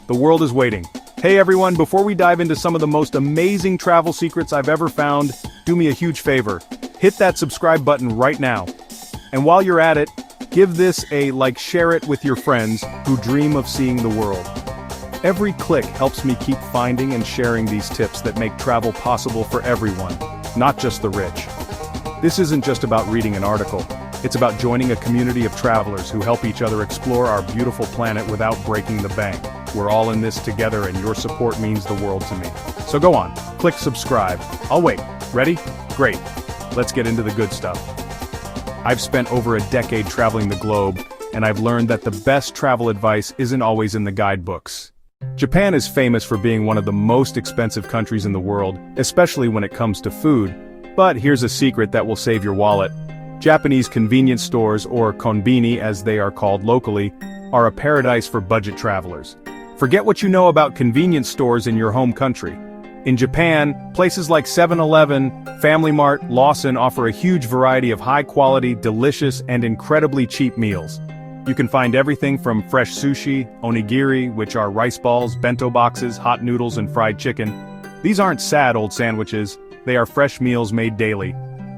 The world is waiting. Hey everyone, before we dive into some of the most amazing travel secrets I've ever found, do me a huge favor. Hit that subscribe button right now. And while you're at it, give this a like, share it with your friends who dream of seeing the world. Every click helps me keep finding and sharing these tips that make travel possible for everyone, not just the rich. This isn't just about reading an article. It's about joining a community of travelers who help each other explore our beautiful planet without breaking the bank. We're all in this together and your support means the world to me. So go on, click subscribe. I'll wait. Ready? Great. Let's get into the good stuff. I've spent over a decade traveling the globe, and I've learned that the best travel advice isn't always in the guidebooks. Japan is famous for being one of the most expensive countries in the world, especially when it comes to food. But here's a secret that will save your wallet. Japanese convenience stores, or konbini as they are called locally, are a paradise for budget travelers. Forget what you know about convenience stores in your home country. In Japan, places like 7-Eleven, Family Mart, Lawson offer a huge variety of high-quality, delicious, and incredibly cheap meals. You can find everything from fresh sushi, onigiri, which are rice balls, bento boxes, hot noodles, and fried chicken. These aren't sad old sandwiches, they are fresh meals made daily.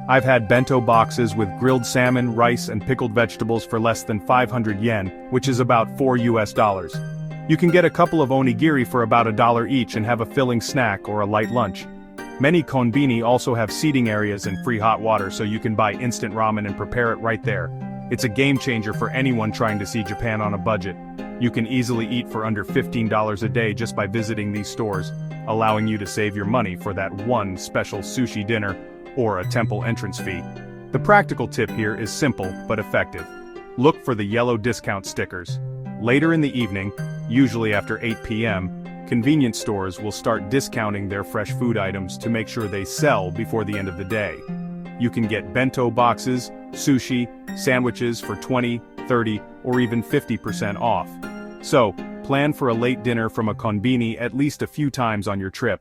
I've had bento boxes with grilled salmon, rice, and pickled vegetables for less than 500 yen, which is about $4 US. You can get a couple of onigiri for about $1 each and have a filling snack or a light lunch. Many konbini also have seating areas and free hot water so you can buy instant ramen and prepare it right there. It's a game changer for anyone trying to see Japan on a budget. You can easily eat for under $15 a day just by visiting these stores, allowing you to save your money for that one special sushi dinner or a temple entrance fee. The practical tip here is simple but effective. Look for the yellow discount stickers. Later in the evening, usually after 8 p.m., convenience stores will start discounting their fresh food items to make sure they sell before the end of the day. You can get bento boxes, sushi, sandwiches for 20, 30, or even 50% off. So, plan for a late dinner from a konbini at least a few times on your trip.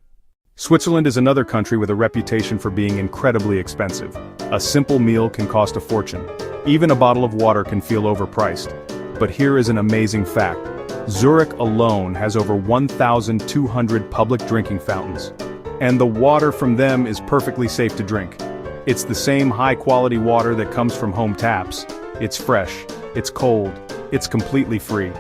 Switzerland is another country with a reputation for being incredibly expensive. A simple meal can cost a fortune. Even a bottle of water can feel overpriced. But here is an amazing fact. Zurich alone has over 1,200 public drinking fountains. And the water from them is perfectly safe to drink. It's the same high-quality water that comes from home taps. It's fresh, it's cold, it's completely free.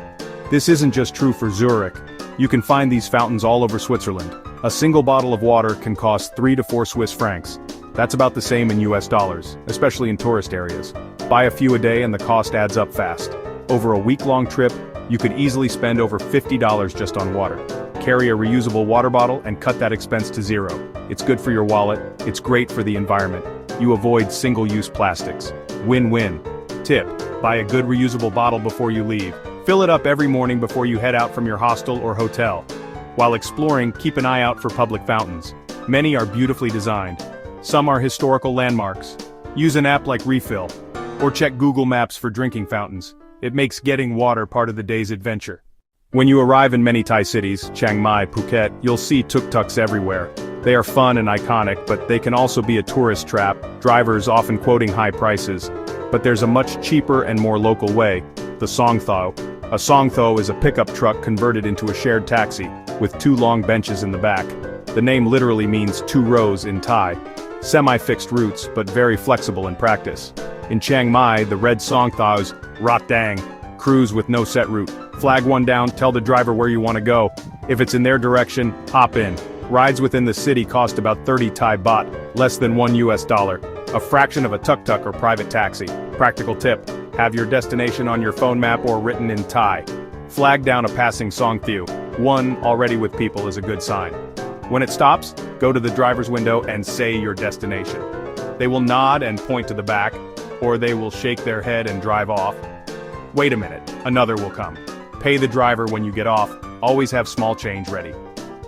This isn't just true for Zurich. You can find these fountains all over Switzerland. A single bottle of water can cost 3 to 4 Swiss francs. That's about the same in US dollars, especially in tourist areas. Buy a few a day and the cost adds up fast. Over a week-long trip, you could easily spend over $50 just on water. Carry a reusable water bottle and cut that expense to zero. It's good for your wallet, it's great for the environment. You avoid single-use plastics. Win-win. Tip: buy a good reusable bottle before you leave. Fill it up every morning before you head out from your hostel or hotel. While exploring, keep an eye out for public fountains. Many are beautifully designed. Some are historical landmarks. Use an app like Refill, or check Google Maps for drinking fountains. It makes getting water part of the day's adventure. When you arrive in many Thai cities, Chiang Mai, Phuket, you'll see tuk-tuks everywhere. They are fun and iconic, but they can also be a tourist trap, drivers often quoting high prices. But there's a much cheaper and more local way, the Songthaews. A Songthaews is a pickup truck converted into a shared taxi, with 2 long benches in the back. The name literally means 2 rows in Thai. Semi-fixed routes, but very flexible in practice. In Chiang Mai, the red Songthaews, Rat Dang, cruise with no set route. Flag one down, tell the driver where you want to go. If it's in their direction, hop in. Rides within the city cost about 30 Thai baht, less than $1 US, a fraction of a tuk-tuk or private taxi. Practical tip: have your destination on your phone map or written in Thai. Flag down a passing Songthaews. One already with people is a good sign. When it stops, go to the driver's window and say your destination. They will nod and point to the back, or they will shake their head and drive off. Wait a minute, another will come. Pay the driver when you get off, always have small change ready.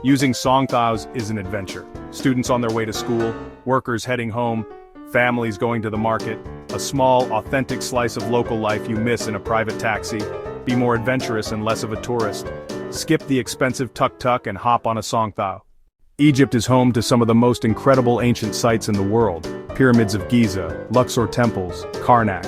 Using Songthaews is an adventure. Students on their way to school, workers heading home, families going to the market, a small, authentic slice of local life you miss in a private taxi. Be more adventurous and less of a tourist. Skip the expensive tuk-tuk and hop on a Songthaews. Egypt is home to some of the most incredible ancient sites in the world. Pyramids of Giza, Luxor temples, Karnak.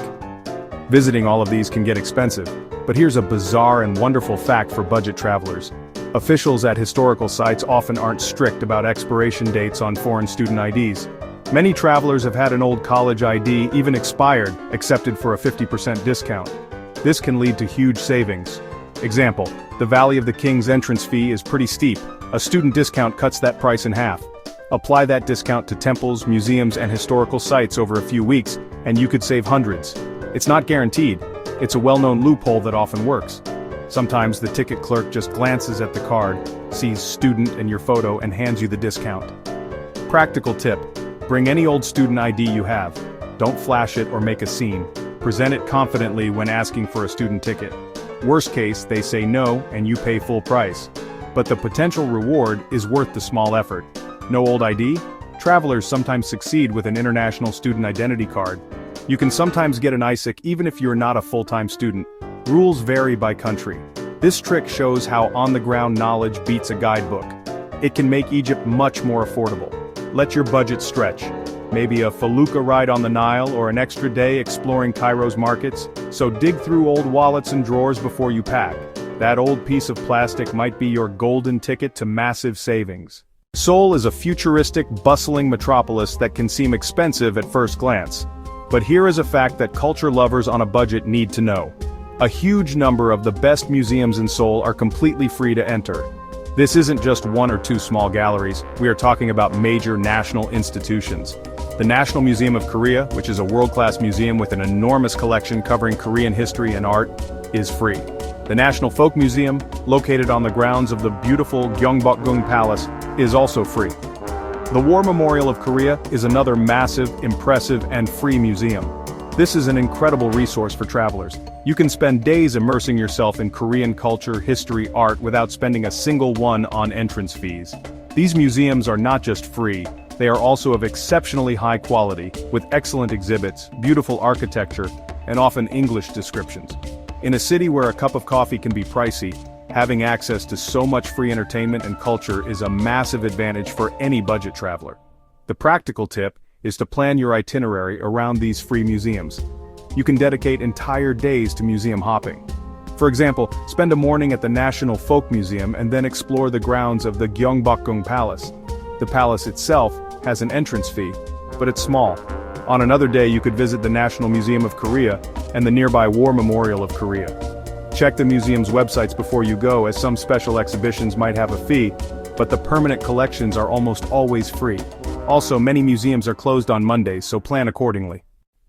Visiting all of these can get expensive, but here's a bizarre and wonderful fact for budget travelers. Officials at historical sites often aren't strict about expiration dates on foreign student IDs. Many travelers have had an old college ID, even expired, accepted for a 50% discount. This can lead to huge savings. Example, the Valley of the Kings entrance fee is pretty steep. A student discount cuts that price in half. Apply that discount to temples, museums, and historical sites over a few weeks, and you could save hundreds. It's not guaranteed. It's a well-known loophole that often works. Sometimes the ticket clerk just glances at the card, sees student and your photo, and hands you the discount. Practical tip: bring any old student ID you have. Don't flash it or make a scene. Present it confidently when asking for a student ticket. Worst case, they say no and you pay full price. But the potential reward is worth the small effort. No old ID? Travelers sometimes succeed with an international student identity card. You can sometimes get an ISIC even if you're not a full-time student. Rules vary by country. This trick shows how on-the-ground knowledge beats a guidebook. It can make Egypt much more affordable. Let your budget stretch. Maybe a felucca ride on the Nile or an extra day exploring Cairo's markets, so dig through old wallets and drawers before you pack. That old piece of plastic might be your golden ticket to massive savings. Seoul is a futuristic, bustling metropolis that can seem expensive at first glance. But here is a fact that culture lovers on a budget need to know. A huge number of the best museums in Seoul are completely free to enter. This isn't just one or two small galleries, we are talking about major national institutions. The National Museum of Korea, which is a world-class museum with an enormous collection covering Korean history and art, is free. The National Folk Museum, located on the grounds of the beautiful Gyeongbokgung Palace, is also free. The War Memorial of Korea is another massive, impressive, and free museum. This is an incredible resource for travelers. You can spend days immersing yourself in Korean culture, history, art without spending a single one on entrance fees. These museums are not just free, they are also of exceptionally high quality, with excellent exhibits, beautiful architecture, and often English descriptions. In a city where a cup of coffee can be pricey, having access to so much free entertainment and culture is a massive advantage for any budget traveler. The practical tip is to plan your itinerary around these free museums. You can dedicate entire days to museum hopping. For example, spend a morning at the National Folk Museum and then explore the grounds of the Gyeongbokgung Palace. The palace itself has an entrance fee, but it's small. On another day you could visit the National Museum of Korea and the nearby War Memorial of Korea. Check the museum's websites before you go, as some special exhibitions might have a fee, but the permanent collections are almost always free. Also, many museums are closed on Mondays, so plan accordingly.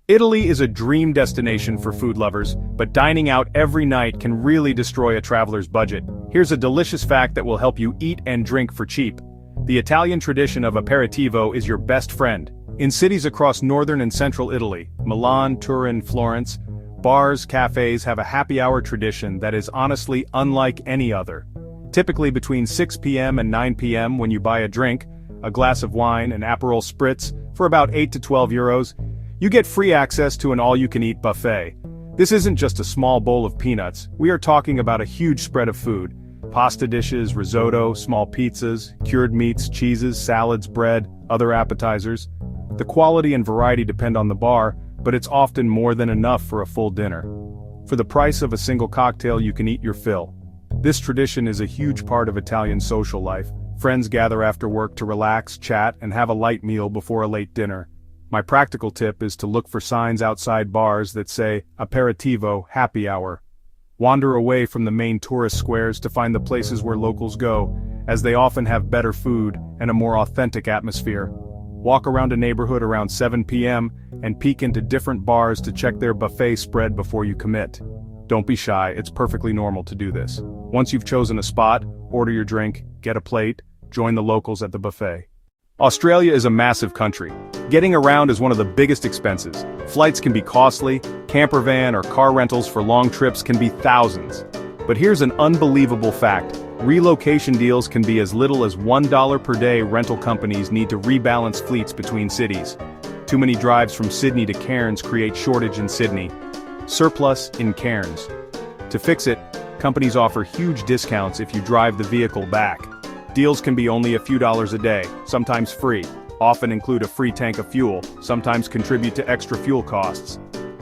Italy is a dream destination for food lovers, but dining out every night can really destroy a traveler's budget. Here's a delicious fact that will help you eat and drink for cheap. The Italian tradition of Aperitivo is your best friend. In cities across northern and central Italy, Milan, Turin, Florence, bars, cafes have a happy hour tradition that is honestly unlike any other. Typically between 6 p.m. and 9 p.m. when you buy a drink, a glass of wine, an Aperol Spritz, for about 8 to 12 euros, you get free access to an all-you-can-eat buffet. This isn't just a small bowl of peanuts, we are talking about a huge spread of food. Pasta dishes, risotto, small pizzas, cured meats, cheeses, salads, bread, other appetizers. The quality and variety depend on the bar, but it's often more than enough for a full dinner. For the price of a single cocktail you can eat your fill. This tradition is a huge part of Italian social life. Friends gather after work to relax, chat, and have a light meal before a late dinner. My practical tip is to look for signs outside bars that say, Aperitivo, happy hour. Wander away from the main tourist squares to find the places where locals go, as they often have better food and a more authentic atmosphere. Walk around a neighborhood around 7 p.m. and peek into different bars to check their buffet spread before you commit. Don't be shy, it's perfectly normal to do this. Once you've chosen a spot, order your drink, get a plate, join the locals at the buffet. Australia is a massive country. Getting around is one of the biggest expenses. Flights can be costly, camper van or car rentals for long trips can be thousands. But here's an unbelievable fact. Relocation deals can be as little as $1 per day. Rental companies need to rebalance fleets between cities. Too many drives from Sydney to Cairns create shortage in Sydney. Surplus in Cairns. To fix it, companies offer huge discounts if you drive the vehicle back. Deals can be only a few dollars a day, sometimes free, often include a free tank of fuel, sometimes contribute to extra fuel costs.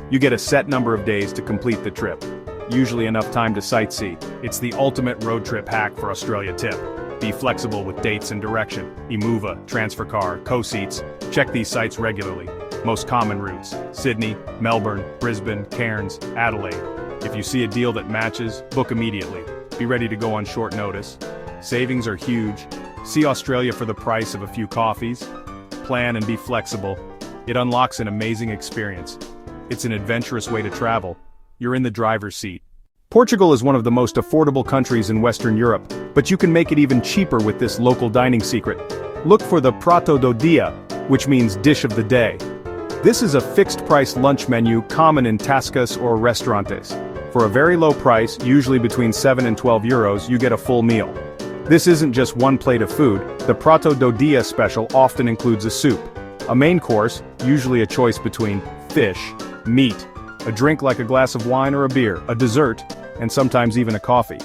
You get a set number of days to complete the trip. usually enough time to sightsee. It's the ultimate road trip hack for Australia tip. Be flexible with dates and direction. Emuva, transfer car, co-seats. Check these sites regularly. Most common routes: Sydney, Melbourne, Brisbane, Cairns, Adelaide. If you see a deal that matches, book immediately. Be ready to go on short notice. Savings are huge. See Australia for the price of a few coffees. Plan and be flexible. It unlocks an amazing experience. It's an adventurous way to travel. You're in the driver's seat. Portugal is one of the most affordable countries in Western Europe, but you can make it even cheaper with this local dining secret. Look for the Prato do Dia, which means dish of the day. This is a fixed-price lunch menu common in tascas or restaurantes. For a very low price, usually between 7 and 12 euros, you get a full meal. This isn't just one plate of food. The Prato do Dia special often includes a soup, a main course, usually a choice between fish, meat, a drink like a glass of wine or a beer, a dessert, and sometimes even a coffee.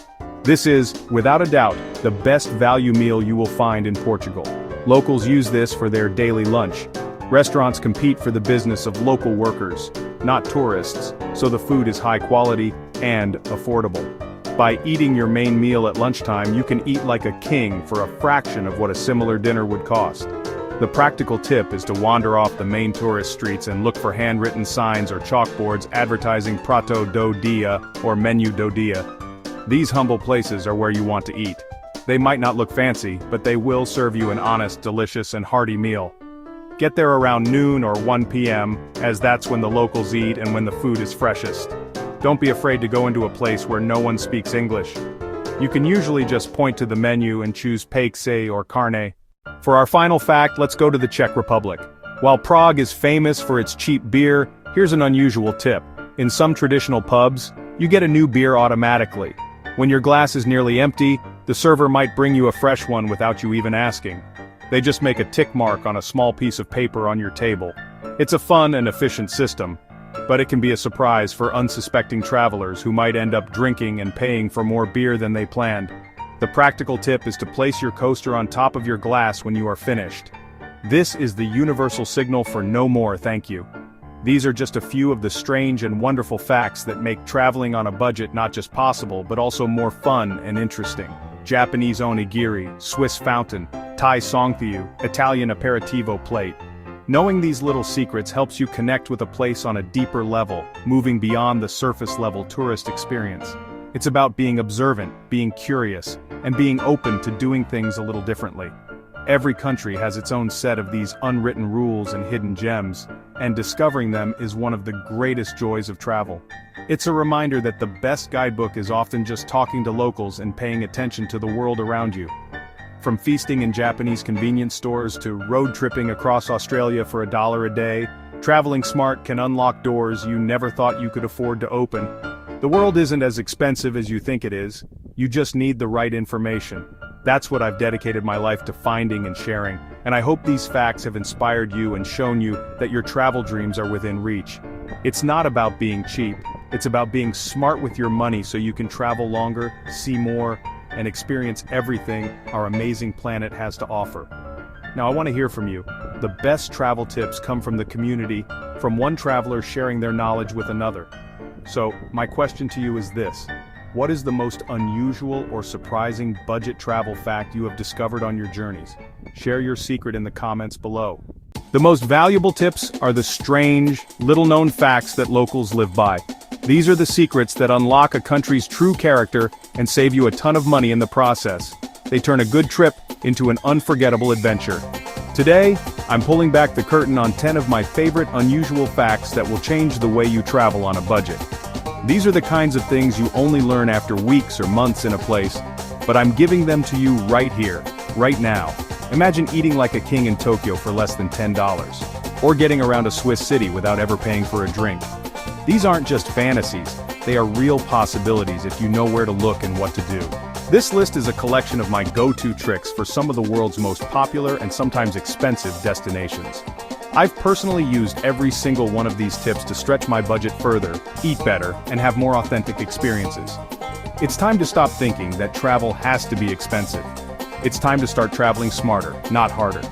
This is, without a doubt, the best value meal you will find in Portugal. Locals use this for their daily lunch. Restaurants compete for the business of local workers, not tourists, so the food is high quality and affordable. By eating your main meal at lunchtime, you can eat like a king for a fraction of what a similar dinner would cost. The practical tip is to wander off the main tourist streets and look for handwritten signs or chalkboards advertising Prato do Dia or Menu do Dia. These humble places are where you want to eat. They might not look fancy, but they will serve you an honest, delicious, and hearty meal. Get there around noon or 1 p.m., as that's when the locals eat and when the food is freshest. Don't be afraid to go into a place where no one speaks English. You can usually just point to the menu and choose paikse or carne. For our final fact, let's go to the Czech Republic. While Prague is famous for its cheap beer, here's an unusual tip. In some traditional pubs, you get a new beer automatically. When your glass is nearly empty, the server might bring you a fresh one without you even asking. They just make a tick mark on a small piece of paper on your table. It's a fun and efficient system, but it can be a surprise for unsuspecting travelers who might end up drinking and paying for more beer than they planned. The practical tip is to place your coaster on top of your glass when you are finished. This is the universal signal for no more thank you. These are just a few of the strange and wonderful facts that make traveling on a budget not just possible but also more fun and interesting. Japanese onigiri, Swiss fountain, Thai Songthaews, Italian Aperitivo plate. Knowing these little secrets helps you connect with a place on a deeper level, moving beyond the surface-level tourist experience. It's about being observant, being curious, and being open to doing things a little differently. Every country has its own set of these unwritten rules and hidden gems, and discovering them is one of the greatest joys of travel. It's a reminder that the best guidebook is often just talking to locals and paying attention to the world around you. From feasting in Japanese convenience stores to road tripping across Australia for $1 a day, traveling smart can unlock doors you never thought you could afford to open. The world isn't as expensive as you think it is. You just need the right information. That's what I've dedicated my life to finding and sharing, and I hope these facts have inspired you and shown you that your travel dreams are within reach. It's not about being cheap, it's about being smart with your money so you can travel longer, see more, and experience everything our amazing planet has to offer. Now I want to hear from you. The best travel tips come from the community, from one traveler sharing their knowledge with another. So, my question to you is this. What is the most unusual or surprising budget travel fact you have discovered on your journeys? Share your secret in the comments below. The most valuable tips are the strange, little-known facts that locals live by. These are the secrets that unlock a country's true character and save you a ton of money in the process. They turn a good trip into an unforgettable adventure. Today, I'm pulling back the curtain on 10 of my favorite unusual facts that will change the way you travel on a budget. These are the kinds of things you only learn after weeks or months in a place, but I'm giving them to you right here, right now. Imagine eating like a king in Tokyo for less than $10, or getting around a Swiss city without ever paying for a drink. These aren't just fantasies, they are real possibilities if you know where to look and what to do. This list is a collection of my go-to tricks for some of the world's most popular and sometimes expensive destinations. I've personally used every single one of these tips to stretch my budget further, eat better, and have more authentic experiences. It's time to stop thinking that travel has to be expensive. It's time to start traveling smarter, not harder.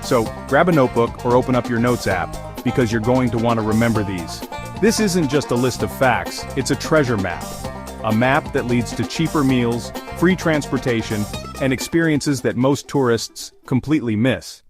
So, grab a notebook or open up your Notes app, because you're going to want to remember these. This isn't just a list of facts, it's a treasure map. a map that leads to cheaper meals, free transportation, and experiences that most tourists completely miss.